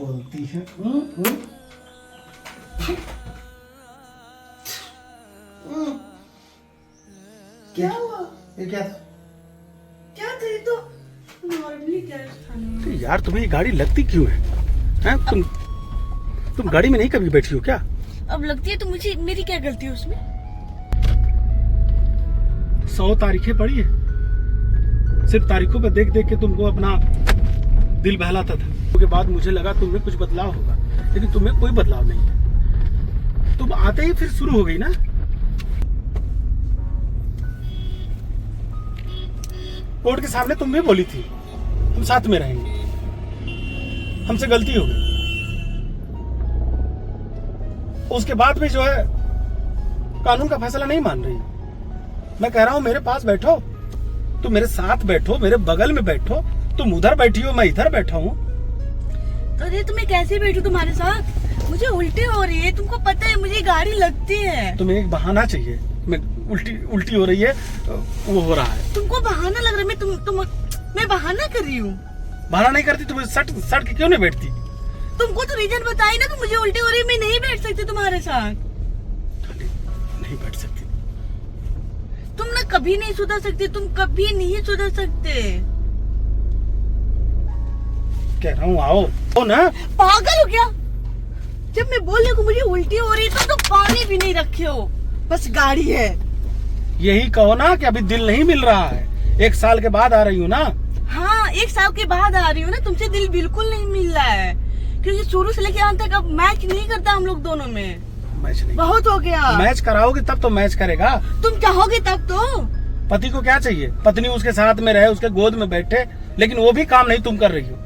बोलती है। क्या हुआ? ये क्या था? क्या था ये तो नॉर्मली गैस था ना। तो यार तुम्हें ये गाड़ी लगती क्यों है? हैं? तुम गाड़ी में नहीं कभी बैठी हो क्या? अब लगती है तो मुझे मेरी क्या गलती है उसमें? 100 तारीखें पड़ी है, सिर्फ तारीखों पर देख देख के तुमको अपना दिल बहलाता था। उसके बाद मुझे लगा तुम्हें कुछ बदलाव होगा, लेकिन तुम्हें कोई बदलाव नहीं है। तुम आते ही फिर शुरू हो गई ना। कोर्ट के सामने तुम भी बोली थी हम साथ में रहेंगे, हमसे गलती हो गई। उसके बाद भी जो है कानून का फैसला नहीं मान रही। मैं कह रहा हूं मेरे पास बैठो, तुम मेरे साथ बैठो, मेरे बगल में बैठो। तुम उधर बैठी हो, मैं इधर बैठा हूँ। तो अरे तुम्हें कैसे बैठू तुम्हारे साथ? मुझे उल्टी हो रही है, तुमको पता है मुझे गाड़ी लगती है। तुम्हें एक बहाना चाहिए। मैं उल्टी हो रही है, वो हो रहा है। तुमको बहाना लग रहा है? मैं बहाना कर रही हूँ। बहाना नहीं करती तुम सट के क्यों नहीं बैठती? तुमको तो रीजन बताई ना कि मुझे उल्टी हो रही है, मैं नहीं बैठ सकती तुम्हारे साथ। नहीं बैठ सकती। तुम ना कभी नहीं सुधर सकते, तुम कभी नहीं सुधर सकते। कह रहा हूँ आओ ना। पागल हो क्या? जब मैं बोल रही हूँ मुझे उल्टी हो रही है तो पानी भी नहीं रखे हो, बस गाड़ी है। यही कहो ना कि अभी दिल नहीं मिल रहा है। 1 साल के बाद आ रही हूँ ना। हाँ 1 साल के बाद आ रही हूँ ना, तुमसे दिल बिल्कुल नहीं मिल रहा है, क्योंकि शुरू से लेके अंत तक अब मैच नहीं करता हम लोग दोनों में। मैच नहीं, बहुत हो गया। मैच कराओगे तब तो मैच करेगा। तुम चाहोगे तब तो। पति को क्या चाहिए? पत्नी उसके साथ में रहे, उसके गोद में बैठे, लेकिन वो भी काम नहीं तुम कर रही हो।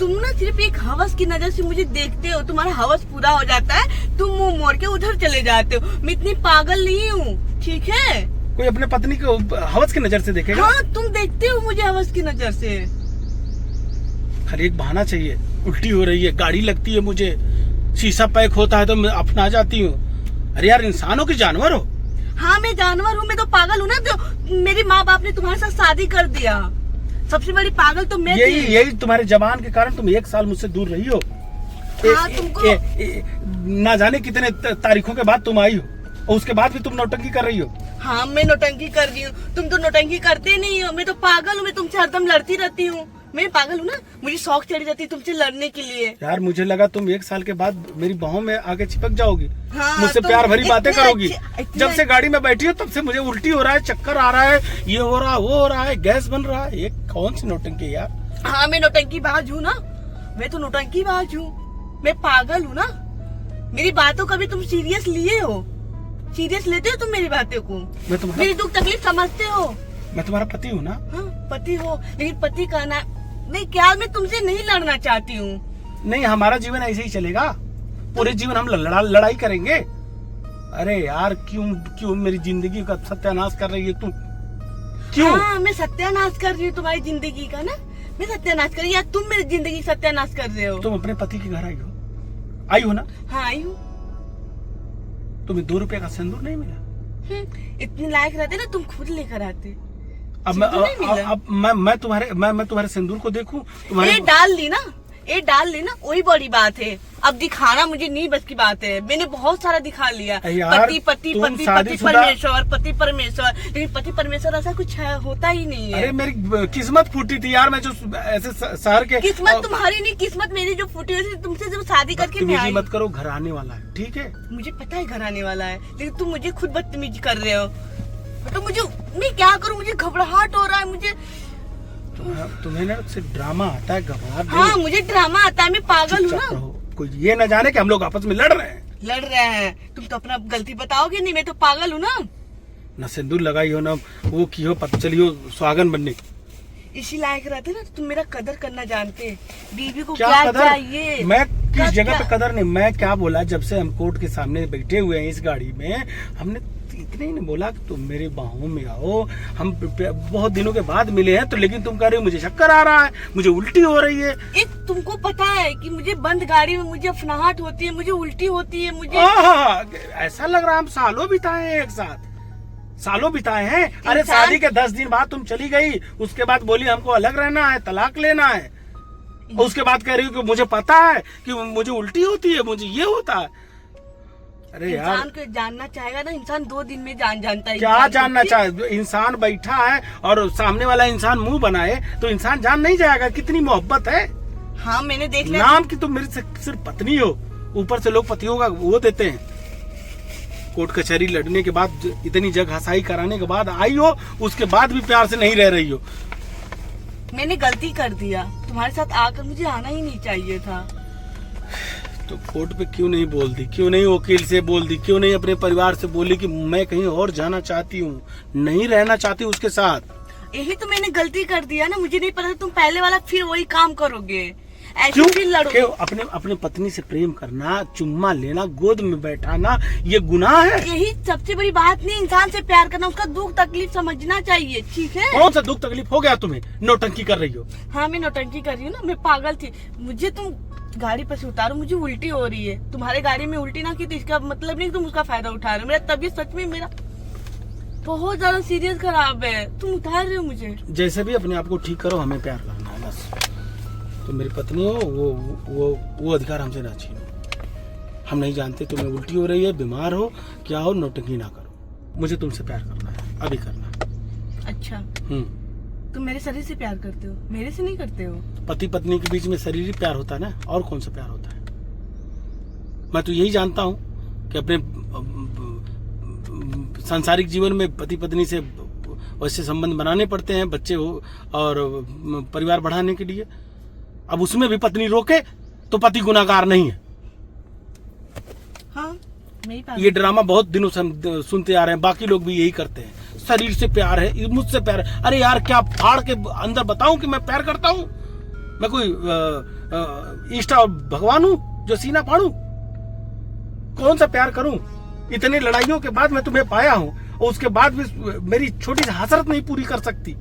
तुम ना सिर्फ एक हवस की नजर से मुझे देखते हो, तुम्हारा हवस पूरा हो जाता है, तुम मुंह मोड़ के उधर चले जाते हो। मैं इतनी पागल नहीं हूँ, ठीक है? कोई अपने पत्नी को हवस की नजर से देखेगा? हाँ तुम देखते हो मुझे हवस की नजर से। खाली एक बहाना चाहिए। उल्टी हो रही है, गाड़ी लगती है मुझे, शीशा पैक होता है तो मैं अपना जाती हूँ। अरे यार इंसानों की जानवर हो। हाँ मैं जानवर हूँ, मैं तो पागल हूँ ना, जो मेरे माँ बाप ने तुम्हारे साथ शादी कर दिया। सबसे बड़ी पागल तो मैं थी। यही तुम्हारे जबान के कारण तुम 1 साल मुझसे दूर रही हो। हाँ, तुमको ना जाने कितने तारीखों के बाद तुम आई हो, और उसके बाद भी तुम नौटंकी कर रही हो। हाँ मैं नौटंकी कर रही हूँ, तुम तो नौटंकी करते नहीं हो। मैं तो पागल हूँ, मैं तुमसे हरदम लड़ती रहती हूँ। मैं पागल हूँ ना, मुझे शौक चढ़ी रहती है तुमसे लड़ने के लिए। यार मुझे लगा तुम 1 साल के बाद मेरी बाहों में आगे चिपक जाओगी। हाँ, मुझसे प्यार भरी बातें करोगी। जब से अच्छे गाड़ी में बैठी हो तब से मुझे उल्टी हो रहा है, चक्कर आ रहा है, ये हो रहा है, वो हो रहा है, गैस बन रहा है। ये कौन सी नौटंकी यार? हाँ मैं नौटंकी बाज हूँ ना, मैं तो नौटंकी बाज हूँ। मैं पागल हूँ ना। मेरी बातों का भी तुम सीरियस लिए हो? सीरियस लेते हो तुम मेरी बातों को? मेरी दुख तकलीफ समझते हो? मैं तुम्हारा पति हूँ ना। हाँ पति हो, लेकिन पति का ना नहीं, क्या मैं तुमसे नहीं लड़ना चाहती हूँ। नहीं, हमारा जीवन ऐसे ही चलेगा, पूरे जीवन हम लड़ाई करेंगे। अरे यार क्यों मेरी जिंदगी का सत्यानाश कर रही है तुम? क्यों? हाँ मैं सत्यानाश कर रही हूँ तुम्हारी जिंदगी का ना, मैं सत्यानाश कर रही हूँ या तुम मेरी जिंदगी सत्यानाश कर रहे हो? तुम अपने पति के घर आई हो ना? हाँ आई हूँ। तुम्हें 2 रुपए का सिंदूर नहीं मिला? इतने लायक रहते ना तुम खुद लेकर आते। अब मैं तुम्हारे सिंदूर को देखूं? ये डाल ली ना, वही बड़ी बात है। अब दिखाना मुझे नहीं बस की बात है, मैंने बहुत सारा दिखा लिया। पति पति पति पति परमेश्वर, लेकिन पति परमेश्वर ऐसा कुछ है, होता ही नहीं है। अरे मेरी किस्मत फूटी थी यार, मैं जो ऐसे शहर के। किस्मत तुम्हारी नहीं, किस्मत मेरी जो फूटी हुई थी तुमसे जब शादी करके मैं आई। मत करो, घर आने वाला है, ठीक है? मुझे पता है घर आने वाला है, लेकिन तुम मुझे खुद बदतमीजी कर रहे हो। तो मैं क्या करूं? मुझे घबराहट हो रहा है। मुझे तुम्हें ना सिर्फ ड्रामा आता है, घबराहट। हाँ मुझे ड्रामा आता है, मैं पागल हूँ ना। कोई ये ना जाने कि हम लोग आपस में लड़ रहे हैं। तुम तो अपना गलती बताओगे नहीं, मैं तो पागल हूँ ना सिंदूर लगाई हो ना वो की हो, पता चली हो सुहागन बनने। इसी लायक रहते ना तुम मेरा कदर करना जानते। बीवी को क्या चाहिए? मैं किस जगह पे कदर नहीं, मैं क्या बोला? जब से हम कोर्ट के सामने बैठे हुए हैं इस गाड़ी में, हमने इतने ही नहीं बोला कि तुम मेरे बाहों में आओ। हम बहुत दिनों के बाद मिले हैं तो, लेकिन तुम कह रहे हो मुझे चक्कर आ रहा है, मुझे उल्टी हो रही है। एक तुमको पता है कि मुझे बंद गाड़ी में मुझे अफनाहट होती है, मुझे उल्टी होती है, मुझे ऐसा लग रहा है हम सालों बिताए हैं एक साथ, सालों बिताए हैं। अरे शादी के 10 दिन बाद तुम चली गई, उसके बाद बोली हमको अलग रहना है, तलाक लेना है। और उसके बाद कह रही हो कि मुझे पता है कि मुझे उल्टी होती है, मुझे ये होता है। अरे यार, इंसान को जानना चाहेगा ना, इंसान 2 दिन में जानता है। क्या जानना चाहे? इंसान बैठा है और सामने वाला इंसान मुंह बनाए तो इंसान जान नहीं जाएगा कितनी मोहब्बत है। हाँ, मैंने देख लिया। नाम की तुम मेरी सिर्फ पत्नी हो, ऊपर से लोग पतियों का वो देते हैं। कोर्ट कचहरी लड़ने के बाद, इतनी जग हसाई कराने के बाद आई हो, उसके बाद भी प्यार से नहीं रह रही हो। मैंने गलती कर दिया, तुम्हारे साथ आकर मुझे आना ही नहीं चाहिए था। तो कोर्ट पे क्यों नहीं बोल दी? क्यों नहीं वकील से बोल दी? क्यों नहीं अपने परिवार से बोली कि मैं कहीं और जाना चाहती हूँ, नहीं रहना चाहती उसके साथ? यही तो मैंने गलती कर दिया ना। मुझे नहीं पता तुम पहले वाला फिर वही काम करोगे, ऐसे क्यों? फिर लड़ोगे। क्यों? अपने पत्नी से प्रेम करना, चुम्मा लेना, गोद में बैठाना, ये गुनाह है? यही सबसे बड़ी बात नहीं, इंसान से प्यार करना, उसका दुख तकलीफ समझना चाहिए, ठीक है? कौन सा दुख तकलीफ हो गया तुम्हें? नौटंकी कर रही हो। हाँ, मैं नौटंकी कर रही हूँ ना, मैं पागल थी। मुझे तुम गाड़ी पर से उतारो, मुझे उल्टी हो रही है। तुम्हारे गाड़ी में उल्टी ना की तो इसका मतलब नहीं तुम उसका फायदा उठा रहे हो। मेरा तबीयत सच में मेरा बहुत ज्यादा सीरियस खराब है, तुम उतार रहे हो मुझे। जैसे भी अपने आप को ठीक करो, हमें प्यार करना है बस। तो मेरी पत्नी हो, वो अधिकार हमसे ना छीनो। हम नहीं जानते तुम्हें उल्टी हो रही है, बीमार हो, क्या हो, नौटंकी ना करो। मुझे तुमसे प्यार करना है, अभी करना। अच्छा, तुम मेरे शरीर से प्यार करते हो, मेरे से नहीं करते हो? पति पत्नी के बीच में शरीर प्यार होता है ना, और कौन सा प्यार होता है? मैं तो यही जानता हूँ कि अपने सांसारिक जीवन में पति पत्नी से वैसे संबंध बनाने पड़ते हैं, बच्चे हो और परिवार बढ़ाने के लिए। अब उसमें भी पत्नी रोके तो पति गुनाहगार नहीं है। हाँ, ये ड्रामा बहुत दिनों से हम सुनते आ रहे हैं, बाकी लोग भी यही करते हैं। शरीर से प्यार है, मुझसे प्यार है। अरे यार, क्या फाड़ के अंदर बताऊं कि मैं प्यार करता हूं? मैं कोई ईष्टा भगवान हूं जो सीना फाड़ू? कौन सा प्यार करूं? इतनी लड़ाइयों के बाद मैं तुम्हें पाया हूं और उसके बाद भी मेरी छोटी सी हसरत नहीं पूरी कर सकती।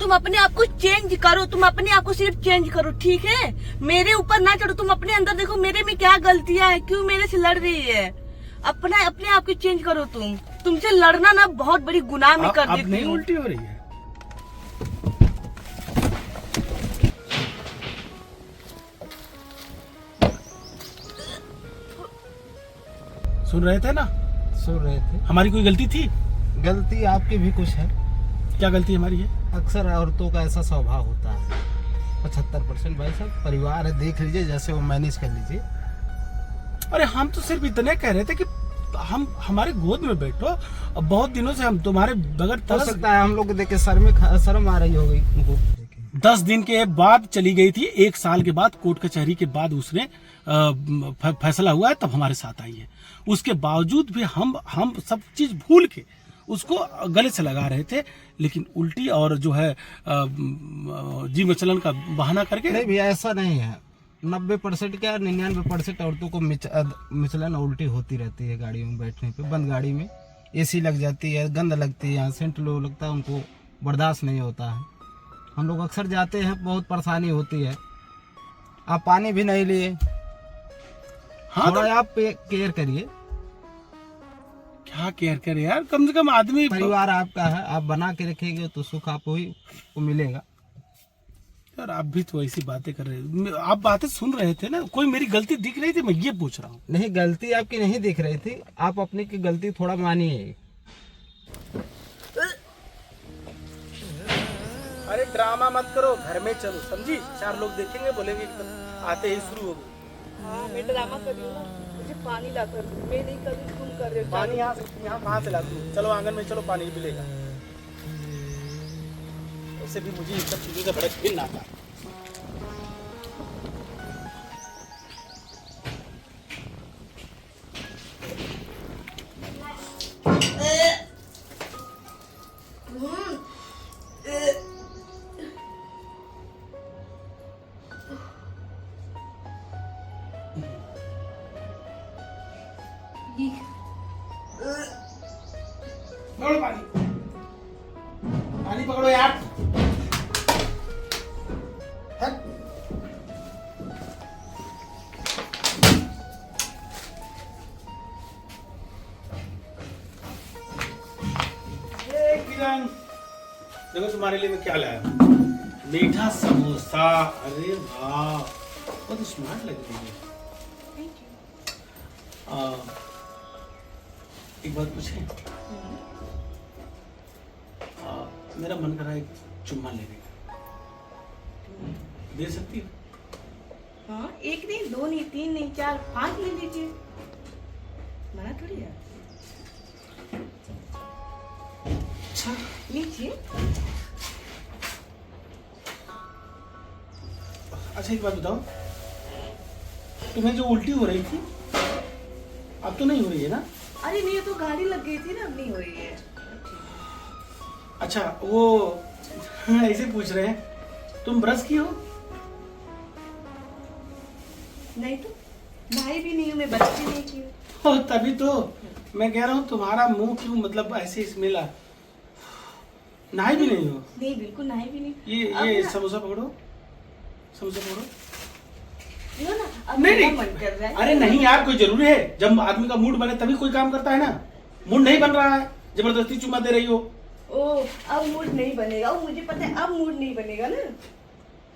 तुम अपने आप को चेंज करो, तुम अपने आप को सिर्फ चेंज करो, ठीक है? मेरे ऊपर ना चढ़ो, तुम अपने अंदर देखो मेरे में क्या गलतियां है, क्यों मेरे से लड़ रही है। अपने आप को चेंज करो। तुमसे लड़ना ना बहुत बड़ी गुनाह में कर देती हूँ। नहीं उल्टी हो रही है? सुन रहे थे ना? सुन रहे थे। हमारी कोई गलती थी? गलती आपकी भी कुछ है। क्या गलती हमारी है? अक्सर औरतों का ऐसा स्वभाव होता है। 75% भाई साहब परिवार है, देख लीजिए, जैसे वो मैनेज कर लीजिए। अरे हम तो सिर्फ इतने कह रहे थे कि हम हमारे गोद में बैठो। अब बहुत दिनों से हम तुम्हारे बगैर हो सकता है हम लोग देख के सर में शर्म आ रही होगी उनको। 10 दिन के बाद चली गई थी, 1 साल के बाद कोर्ट कचहरी के बाद उसने फैसला हुआ है, तब हमारे साथ आई है। उसके बावजूद भी हम सब चीज भूल के उसको गले से लगा रहे थे, लेकिन उल्टी और जो है जी मचलन का बहाना करके। नहीं भैया, ऐसा नहीं है। 90% क्या 99% औरतों को मिचलन उल्टी होती रहती है गाड़ियों में बैठने पे। बंद गाड़ी में एसी लग जाती है, गंद लगती है, सेंट लो लगता है, उनको बर्दाश्त नहीं होता है। हम लोग अक्सर जाते हैं, बहुत परेशानी होती है। आप पानी भी नहीं लिए। हाँ, थोड़ा आप केयर करिए। क्या केयर करे यार, कम से कम आदमी। परिवार आपका है, आप बना के रखेंगे तो सुख आपको ही को मिलेगा। यार आप भी तो ऐसी बातें कर रहे हैं, आप बातें सुन रहे थे ना, कोई मेरी गलती दिख रही थी? मैं ये पूछ रहा हूँ। नहीं, गलती आपकी नहीं दिख रही थी, आप अपनी की गलती थोड़ा मानिए। अरे ड्रामा मत करो, घर में चलो, समझी? 4 लोग देखेंगे, बोलेंगे एकदम आते ही शुरू हो गई। हाँ, मैं ड्रामा कर रही हूँ ना, मुझे पानी ला कर दो। मैं नहीं कर रही, तुम कर रहे हो। पानी यहाँ कहाँ से ला दूँ? चलो आंगन में चलो, पानी मिलेगा। वैसे भी मुझे इन सब चीजों से बड़ा घिन आता है। पकड़ो पानी पकड़ो यार। किरण, देखो तुम्हारे लिए मैं क्या लाया हूँ। मीठा समोसा, अरे वाह बहुत स्मार्ट लग रही है। एक बात पूछे, मेरा मन कर रहा है एक चुम्मा लेने का, दे सकती हो? हाँ, एक नहीं, दो नहीं, तीन नहीं, 4 5 ले लीजिए, मना थोड़ी है। अच्छा लीजिए। अच्छा एक बात बताओ, तुम्हें जो उल्टी हो रही थी अब तो नहीं हो रही है ना? अरे नहीं, तो गाड़ी लग गई थी ना, अब नहीं हो रही है। अच्छा वो ऐसे पूछ रहे हैं, तुम ब्रश की हो? नहीं तो नहाई भी नहीं हूँ मैं, बच भी नहीं की हूँ। तभी तो मैं कह रहा हूँ तुम्हारा मुंह क्यों मतलब ऐसे स्मेल आ, नहाई भी नहीं हो? नहीं, बिल्कुल नहाई भी नहीं। ये समोसा पकड़ो, समोसा पकड़ो। लो ना, अब नहीं मेरा नहीं, मन कर रहा है। अरे नहीं यार, कोई जरूरी है? जब आदमी का मूड बने तभी कोई काम करता है ना। मूड नहीं बन रहा है, जबरदस्ती चुम्मा दे रही हो। ओ, अब मूड नहीं बनेगा, वो मुझे पता है, अब मूड नहीं बनेगा ना।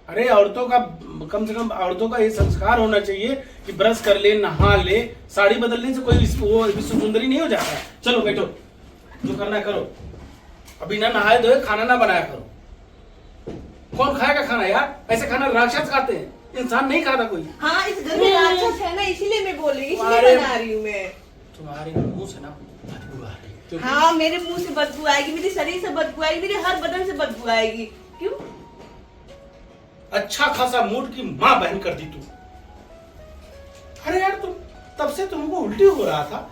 अरे औरतों का कम से कम औरतों का ये संस्कार होना चाहिए कि ब्रश कर ले, नहा ले। साड़ी बदलने से कोई वो विश्व सुंदरी नहीं हो जाता है। चलो बैठो, जो करना है करो। अभी ना नहाए धोए खाना ना बनाया करो। कौन खाएगा खाना यार? ऐसे खाना राक्षस खाते हैं, इंसान नहीं खाता कोई। हाँ, इस घर में राक्षस है ना, इसीलिए मैं बोल रही हूँ, इसलिए बना रही हूँ मैं। तुम्हारे मुंह से ना बदबू आ रही। हाँ, मेरे मुंह से बदबू आएगी, मेरे शरीर से बदबू आएगी, मेरे हर बदन से बदबू आएगी। क्यों? अच्छा खासा मूड की माँ बहन कर दी तू। अरे यार तुम तब से तुमको उल्टी हो रहा था,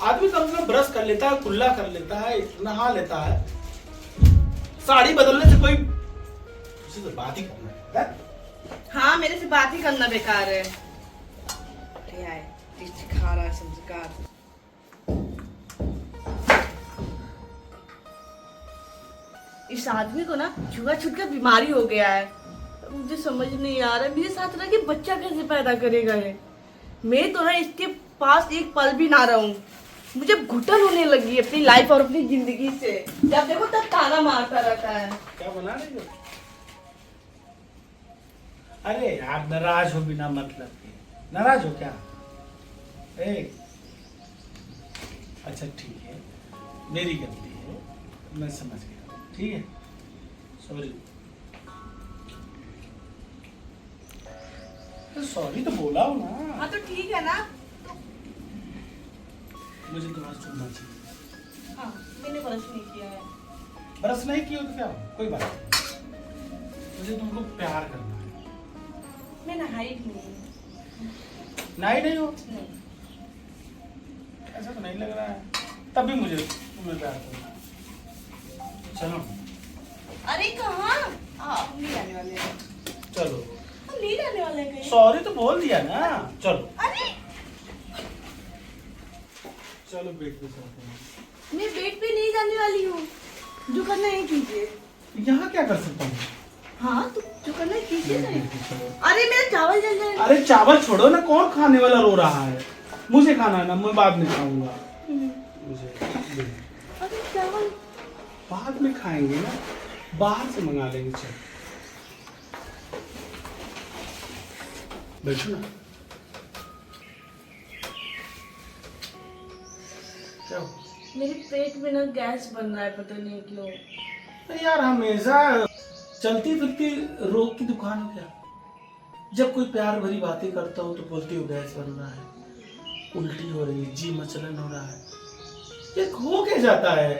आदमी कम से कम ब्रश कर लेता है, कुल्ला कर लेता है, नहा लेता है। साड़ी बदलने से कोई तुझसे तो बात ही करना है। हाँ, मेरे से बात ही करना बेकार है। खा रहा है संस्कार। इस आदमी को ना छुआ-छूत का बीमारी हो गया है। मुझे समझ नहीं आ रहा है, मेरे साथ रह के बच्चा कैसे पैदा करेगा ये। मैं तो ना इसके पास एक पल भी ना रहूं। मुझे घुटन होने लगी है अपनी लाइफ और अपनी जिंदगी से। जब देखो तब ताना मारता रहता है। क्या बना रही हो? अरे यार नाराज हो बिना मतलब के। नाराज हो क्या? अच्छा ठीक है, मेरी गलती है, मैं समझ गया। ठीक है, सॉरी। सॉरी तो बोला हो ना। हाँ तो ठीक है ना। मुझे तुम्हारा सुनना चाहिए। हाँ, मैंने ब्रश नहीं किया है। ब्रश नहीं किया तो क्या हो? कोई बात नहीं, मुझे तुमको प्यार करना है। मैं नहाई भी नहीं। नहाई नहीं हो? नहीं। ऐसा तो नहीं लग रहा है, तब भी मुझे तुम्हें प्यार करना है। चलो। अरे कहाँ? हम नहीं आने वाले हैं। चलो। हम नहीं आने वाले हैं कहीं। सॉरी तो बोल दिया ना। चलो। अरे चलो बेड पे चलते हैं। मैं बेड पे नहीं जाने वाली हूँ। जो करना है कीजिए। यहाँ क्या कर सकता हूँ? हाँ, तो जो करना है कीजिए ना। अरे मेरा चावल जल जाएगा। अरे चावल छोड़ो ना, कौन खाने वाला रो रहा है? मुझे खाना है ना, मैं बाद में खाऊंगा। मुझे अरे चावल बाद में खाएंगे ना, बाहर से मंगा लेंगे। चल बैठो ना। क्या हो? मेरे पेट में ना गैस बन रहा है, पता नहीं क्यों। अरे यार हमेशा चलती फिरती रोग की दुकान हो क्या? जब कोई प्यार भरी बातें करता हूँ तो बोलती हो गैस बन रहा है, उल्टी हो रही है, जी मचलन हो रहा है। ये हो क्या जाता है?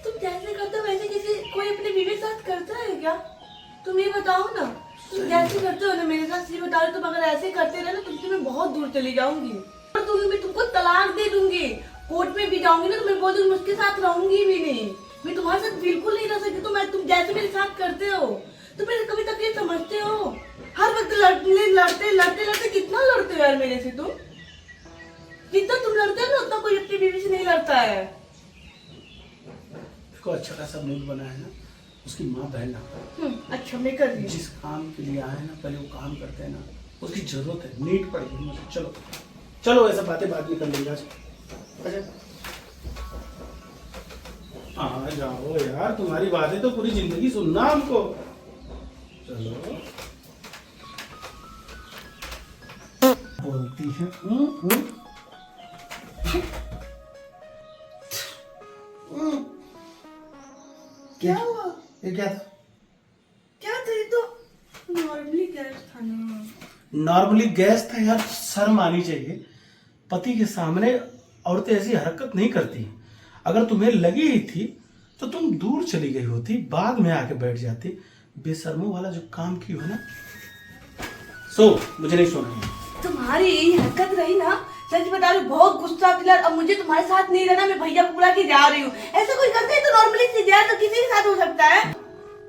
तुम जैसे करते हो वैसे किसी कोई अपने बीवी के साथ करता है क्या? तुम ये बताओ ना। तुम जैसे करते हो ना मेरे साथ, ये बताओ। तुम अगर ऐसे करते रहे ना, तुमसे मैं बहुत दूर चली जाऊंगी और मैं तुमको तलाक दे दूंगी। कोर्ट में भी जाऊंगी ना तो मैं बोल दूंगी उसके साथ रहूंगी भी नहीं। मैं तुम्हारे साथ बिल्कुल नहीं रह सकती। तुम जैसे मेरे साथ करते हो, तुम मेरे कभी तक ये समझते हो? हर वक्त लड़ते कितना लड़ते हो यार मेरे से तुम। जितना तुम लड़ते हो ना उतना कोई अपनी बीवी से नहीं लड़ता है। को अच्छा खासा मूड बना है ना, उसकी माँ बहन ना। अच्छा मैं कर रही हूँ। जिस काम के लिए आए ना, पहले वो काम करते हैं ना, उसकी जरूरत है, नीड पड़ेगी मुझे। चलो चलो, ऐसा बातें बाद में कर लेंगे। अच्छा हाँ जाओ यार, तुम्हारी बातें तो पूरी जिंदगी सुनना हमको। चलो बोलती है क्या हुआ? ये क्या था? क्या था ये? तो नॉर्मली गैस था ना। नॉर्मली गैस था यार, शर्म आनी चाहिए। पति के सामने औरतें ऐसी हरकत नहीं करती। अगर तुम्हें लगी ही थी तो तुम दूर चली गई होती, बाद में आके बैठ जाती। बेशर्मों वाला जो काम की हो ना। मुझे नहीं सोना है। तुम्हारी यही हरकत रही ना, सच बता रही हूँ, बहुत गुस्सा दिला। अब मुझे तुम्हारे साथ नहीं रहना, मैं भैया को बुला के जा रही हूँ। ऐसा कोई करता है तो नॉर्मली चीज है, तो किसी के साथ हो सकता है।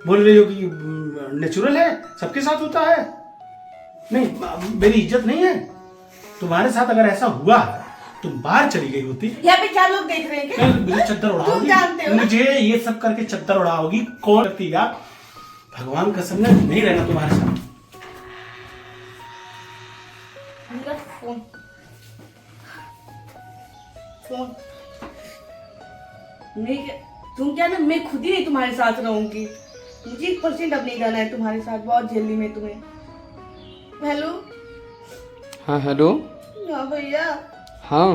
बोल रही हो कि नेचुरल है, सबके साथ होता है। नहीं, मेरी इज्जत नहीं है। तुम्हारे साथ अगर ऐसा हुआ तुम बाहर चली गई होती। यहाँ पे 4 लोग देख रहे हैं क्या? मुझे चद्दर तुम उड़ाओगी, जानते हो ना? मुझे ये सब करके चद्दर उड़ाओगी। कौन करती यार? भगवान कसम ने नहीं रहना तुम्हारे साथ। मेरा फोन तुम क्या ना, मैं खुद ही नहीं तुम्हारे साथ रहूंगी। मुझे 1% अब नहीं रहना है तुम्हारे साथ, बहुत जल्दी में तुम्हें। हेलो। हाँ हेलो। हाँ भैया। हाँ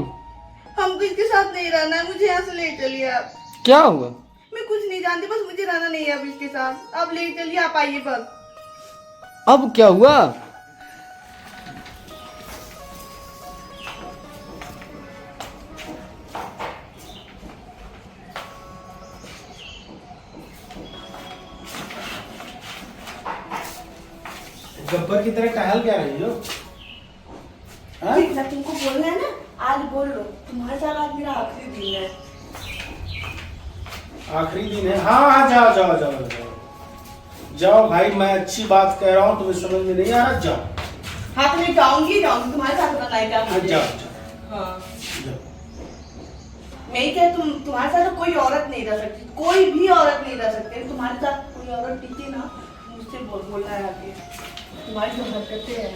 हमको इसके साथ नहीं रहना है, मुझे यहाँ से ले चलिए आप। क्या हुआ? मैं कुछ नहीं जानती, बस मुझे रहना नहीं है अब इसके साथ। आप ले चलिए, आप आइए बस। अब क्या हुआ? गब्बर की तरह टहल क्या रही हो? जितना तुमको बोलना है ना, आज बोल लो। तुम्हारे साथ आज मेरा आखिरी दिन है। आखिरी दिन है? हाँ, जाओ जाओ जाओ जाओ जाओ भाई, मैं अच्छी बात कह रहा हूँ, तुम्हें समझ में नहीं आ रहा। जाओ। हाँ तो मैं जाऊंगी तुम्हारे साथ रहना है क्या मुझे? जाओ जाओ। हाँ जाओ। मैं क्या, तुम्हारे साथ तो कोई औरत नहीं रह सकती, कोई भी औरत नहीं रह सकती। तुम्हारे साथ कोई औरत टिकी ना, मुझसे बोलना है आगे। तुम्हारी जो हरकतें हैं,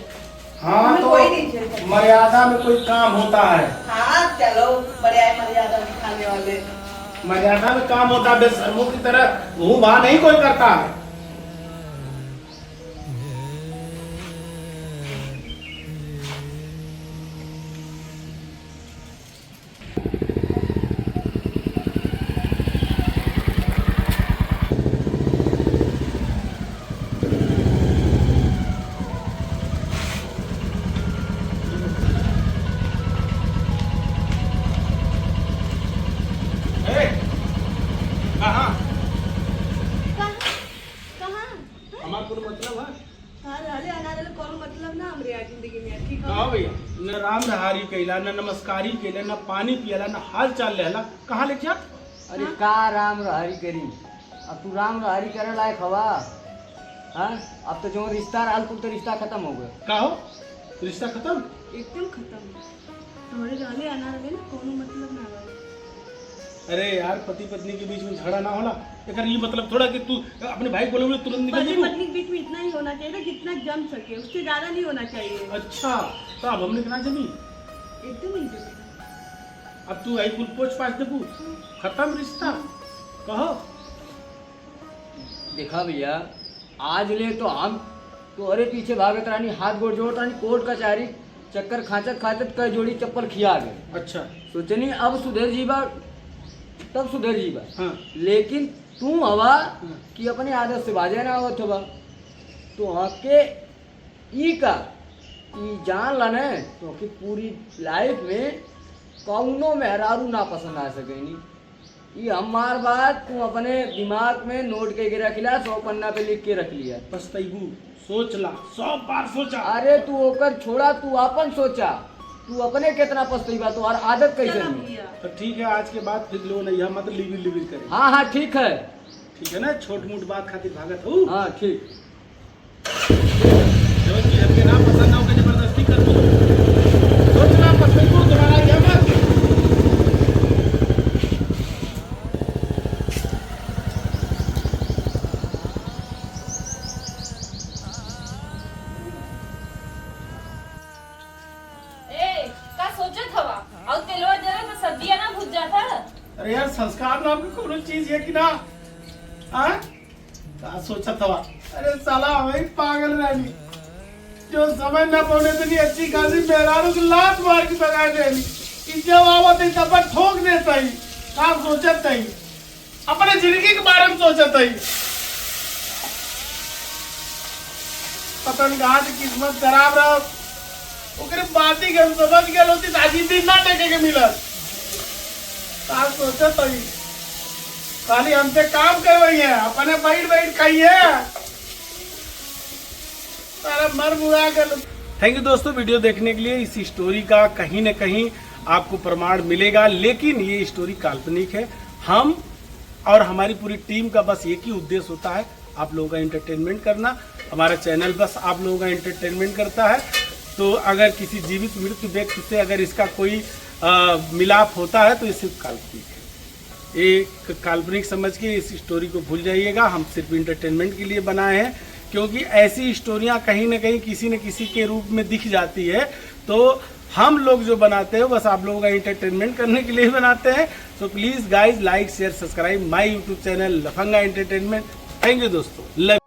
हाँ तो कोई नहीं झेल सकता। मर्यादा में कोई काम होता है। हाँ चलो, बड़े आए मर्यादा दिखाने वाले। मर्यादा में काम होता है, बेशर्मों की तरह मुंह वहां नहीं कोई करता है। हाँ भैया, न राम नहारी कैला, न नमस्कारी कैला, न पानी पियला, न हाल चाल लेला, कहाँ ले जा? अरे का राम रहारी करी? अब तू राम रहारी करे लायक हवा? हाँ, अब तो जो रिश्ता रहा तो रिश्ता खत्म हो गया। का हो? रिश्ता खत्म? एकदम खत्म। तुम्हारे रहले आना रहे ना, कोनो मतलब ना रहे। अरे यार, पति पत्नी के बीच में झगड़ा ना होला, अगर ये मतलब थोड़ा कि तू अपने भाई बोले बोले तुरंत निकल पति जाएगी। पत्नी के बीच में इतना ही होना चाहिए ना, जितना जम सके, उससे ज्यादा नहीं होना चाहिए। अच्छा, तो अब हमने कितना जमी? एकदम नहीं जमेगा। अब तू आई कुल पोछ पाछ देबू, खत्म रिश्ता। कहो। देखा भैया, आज ले तो हम तो अरे पीछे भागत रानी, हाथ गोड़ जोड़ रानी, कोर्ट कचहरी चक्कर खाचत खाचत कई जोड़ी चप्पल खिया गए। अच्छा। सोचनी अब सुधर जीवा, तब सुधर जीवा। हाँ। लेकिन तू हवा कि अपने आदत से बाजे ना आवत हवा, तो आके ई का ई जान लाने तो कि पूरी लाइफ में कौनो मेहरारू ना पसंद आ सकेनी। ये हमार बात तू अपने दिमाग में नोट के रख लिया, 100 पन्ना पे लिख के रख लिया। पछताइबू, सोच ला, 100 बार सोचा। अरे तू होकर छोड़ा, तू अपन सोचा, तू अपने कितना पछताइबा, तो और आदत कैसे नहीं? तो ठीक है, आज के बाद फिर लो नहीं, हम मतलब लिविल लिविल करें। हाँ हाँ ठीक है। ठीक है ना, छोट मोट बात खातिर भागत हो। हाँ ठीक। जो चीज हमके ना पसंद ना हो के जबरदस्ती कर दो, सोचना पछताइबू तुम्हारा क्या बात। अरे यार, संस्कार नाम की कोनो चीज है कि ना? हाँ, का सोचा था? अरे साला वही पागल रानी जो समझ न पाने इतनी अच्छी खासी मेहरारू की लात मार के भगा देनी कि जब आवत है तब ठोक देता ही काम सोचत ही अपने जिंदगी के बारे में सोचत ही। पता नहीं कहाँ से किस्मत खराब रहा ओकरे बात ही हम समझ गए होती ताजी दिन ना देखे के मिलत का सोचत ही खाली हमसे काम करवाई है अपने बैठ बैठ खाइए सारा मर मुरा कर। थैंक यू दोस्तों वीडियो देखने के लिए। इस स्टोरी का कहीं न कहीं आपको प्रमाण मिलेगा, लेकिन ये स्टोरी काल्पनिक है। हम और हमारी पूरी टीम का बस एक ही उद्देश्य होता है आप लोगों का एंटरटेनमेंट करना। हमारा चैनल बस आप लोगों का एंटरटेनमेंट करता है। तो अगर किसी जीवित मृत व्यक्ति से अगर इसका कोई मिलाप होता है तो ये सिर्फ काल्पनिक है। एक काल्पनिक समझ के इस स्टोरी को भूल जाइएगा। हम सिर्फ इंटरटेनमेंट के लिए बनाए हैं, क्योंकि ऐसी स्टोरियां कहीं न कहीं किसी न किसी के रूप में दिख जाती है। तो हम लोग जो बनाते हैं बस आप लोगों का एंटरटेनमेंट करने के लिए बनाते हैं। तो please guys like share subscribe my YouTube channel Lafanga entertainment. Thank you दोस्तों।